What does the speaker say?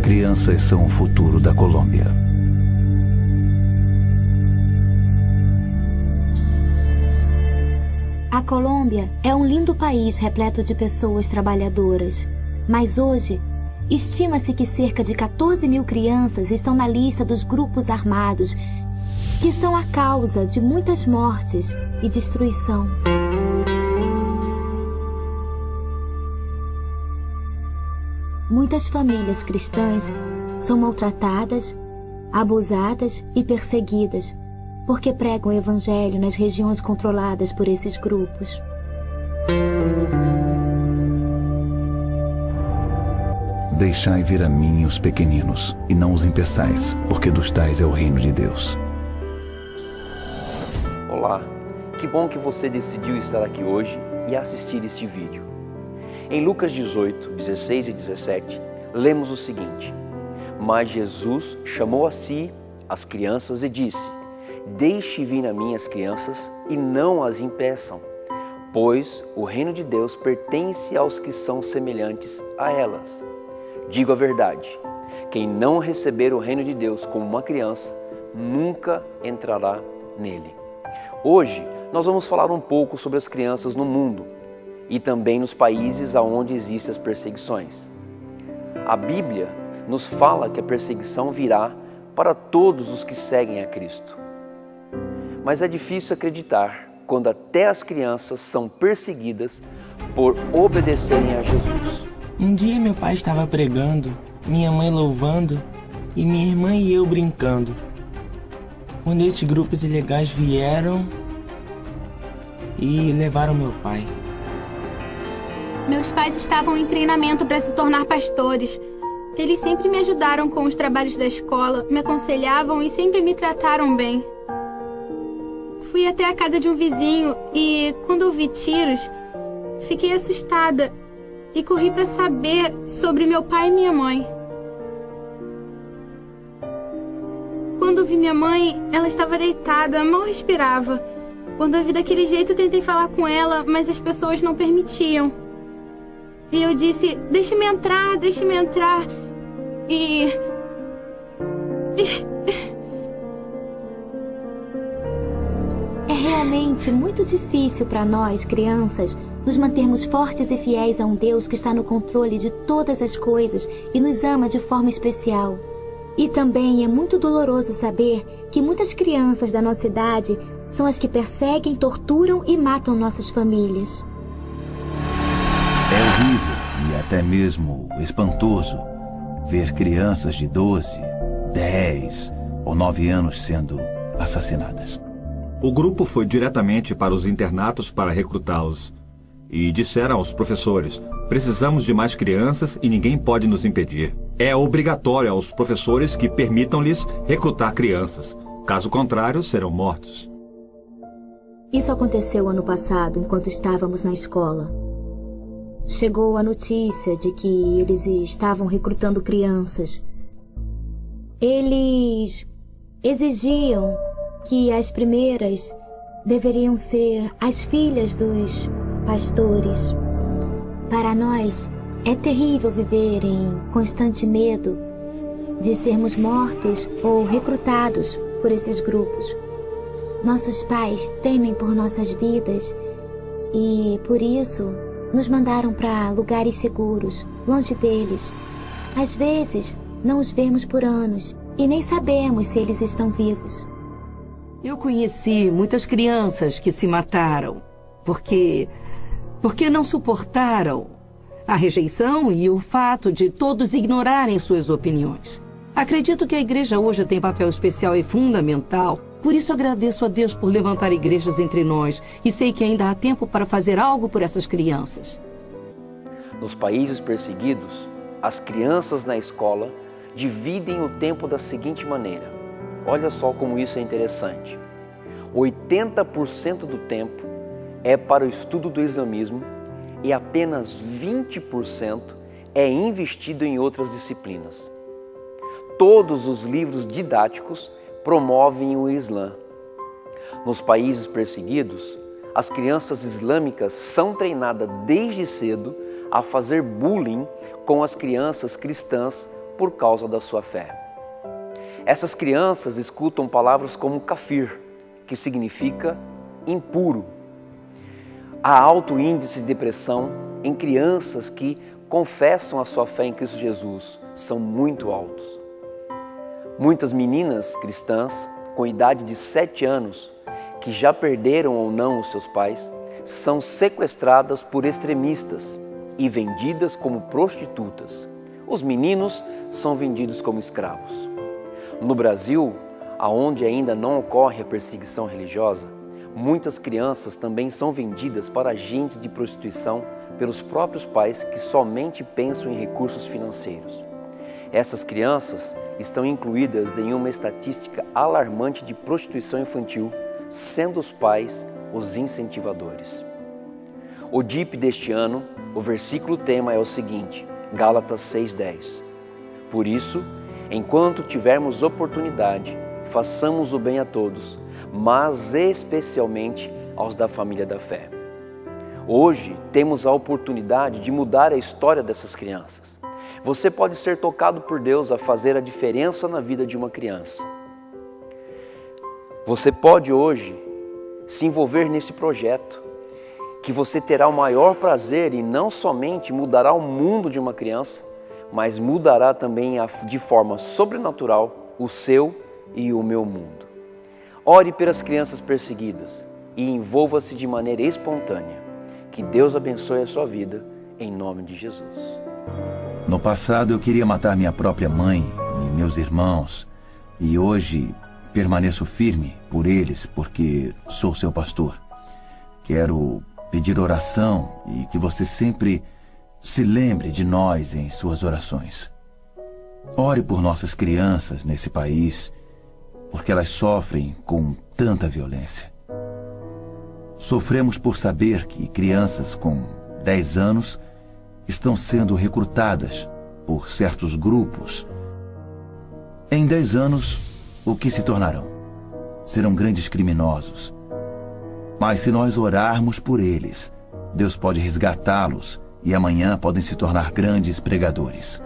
Crianças são o futuro da Colômbia. A Colômbia é um lindo país repleto de pessoas trabalhadoras. Mas hoje, estima-se que cerca de 14 mil crianças estão na lista dos grupos armados, que são a causa de muitas mortes e destruição. Muitas famílias cristãs são maltratadas, abusadas e perseguidas porque pregam o evangelho nas regiões controladas por esses grupos. Deixai vir a mim os pequeninos, e não os impeçais, porque dos tais é o reino de Deus. Olá, que bom que você decidiu estar aqui hoje e assistir este vídeo. Em Lucas 18, 16 e 17, lemos o seguinte: Mas Jesus chamou a si as crianças e disse: Deixe vir a mim as crianças e não as impeçam, pois o reino de Deus pertence aos que são semelhantes a elas. Digo a verdade, quem não receber o reino de Deus como uma criança, nunca entrará nele. Hoje, nós vamos falar um pouco sobre as crianças no mundo e também nos países onde existem as perseguições. A Bíblia nos fala que a perseguição virá para todos os que seguem a Cristo. Mas é difícil acreditar quando até as crianças são perseguidas por obedecerem a Jesus. Um dia meu pai estava pregando, minha mãe louvando e minha irmã e eu brincando. Quando esses grupos ilegais vieram e levaram meu pai. Meus pais estavam em treinamento para se tornar pastores. Eles sempre me ajudaram com os trabalhos da escola, me aconselhavam e sempre me trataram bem. Fui até a casa de um vizinho e, quando ouvi tiros, fiquei assustada e corri para saber sobre meu pai e minha mãe. Quando vi minha mãe, ela estava deitada, mal respirava. Quando a vi daquele jeito, tentei falar com ela, mas as pessoas não permitiam. E eu disse: deixe-me entrar, deixe-me entrar. É realmente muito difícil para nós, crianças, nos mantermos fortes e fiéis a um Deus que está no controle de todas as coisas e nos ama de forma especial. E também é muito doloroso saber que muitas crianças da nossa idade são as que perseguem, torturam e matam nossas famílias. É horrível e até mesmo espantoso ver crianças de 12, 10 ou 9 anos sendo assassinadas. O grupo foi diretamente para os internatos para recrutá-los e disseram aos professores: precisamos de mais crianças e ninguém pode nos impedir. É obrigatório aos professores que permitam-lhes recrutar crianças. Caso contrário, serão mortos. Isso aconteceu ano passado, enquanto estávamos na escola. Chegou a notícia de que eles estavam recrutando crianças. Eles exigiam que as primeiras deveriam ser as filhas dos pastores. Para nós, é terrível viver em constante medo de sermos mortos ou recrutados por esses grupos. Nossos pais temem por nossas vidas e, por isso, nos mandaram para lugares seguros, longe deles. Às vezes, não os vemos por anos e nem sabemos se eles estão vivos. Eu conheci muitas crianças que se mataram porque não suportaram a rejeição e o fato de todos ignorarem suas opiniões. Acredito que a igreja hoje tem papel especial e fundamental. Por isso agradeço a Deus por levantar igrejas entre nós e sei que ainda há tempo para fazer algo por essas crianças. Nos países perseguidos, as crianças na escola dividem o tempo da seguinte maneira. Olha só como isso é interessante. 80% do tempo é para o estudo do islamismo e apenas 20% é investido em outras disciplinas. Todos os livros didáticos promovem o Islã. Nos países perseguidos, as crianças islâmicas são treinadas desde cedo a fazer bullying com as crianças cristãs por causa da sua fé. Essas crianças escutam palavras como kafir, que significa impuro. Há alto índice de depressão em crianças que confessam a sua fé em Cristo Jesus, são muito altos. Muitas meninas cristãs, com idade de 7 anos, que já perderam ou não os seus pais, são sequestradas por extremistas e vendidas como prostitutas. Os meninos são vendidos como escravos. No Brasil, aonde ainda não ocorre a perseguição religiosa, muitas crianças também são vendidas para agentes de prostituição pelos próprios pais que somente pensam em recursos financeiros. Essas crianças estão incluídas em uma estatística alarmante de prostituição infantil, sendo os pais os incentivadores. O DIP deste ano, o versículo tema é o seguinte, Gálatas 6:10. Por isso, enquanto tivermos oportunidade, façamos o bem a todos, mas especialmente aos da família da fé. Hoje temos a oportunidade de mudar a história dessas crianças. Você pode ser tocado por Deus a fazer a diferença na vida de uma criança. Você pode hoje se envolver nesse projeto, que você terá o maior prazer e não somente mudará o mundo de uma criança, mas mudará também de forma sobrenatural o seu e o meu mundo. Ore pelas crianças perseguidas e envolva-se de maneira espontânea. Que Deus abençoe a sua vida, em nome de Jesus. No passado eu queria matar minha própria mãe e meus irmãos, e hoje permaneço firme por eles porque sou seu pastor. Quero pedir oração e que você sempre se lembre de nós em suas orações. Ore por nossas crianças nesse país, porque elas sofrem com tanta violência. Sofremos por saber que crianças com 10 anos estão sendo recrutadas por certos grupos. Em 10 anos, o que se tornarão? Serão grandes criminosos. Mas se nós orarmos por eles, Deus pode resgatá-los e amanhã podem se tornar grandes pregadores.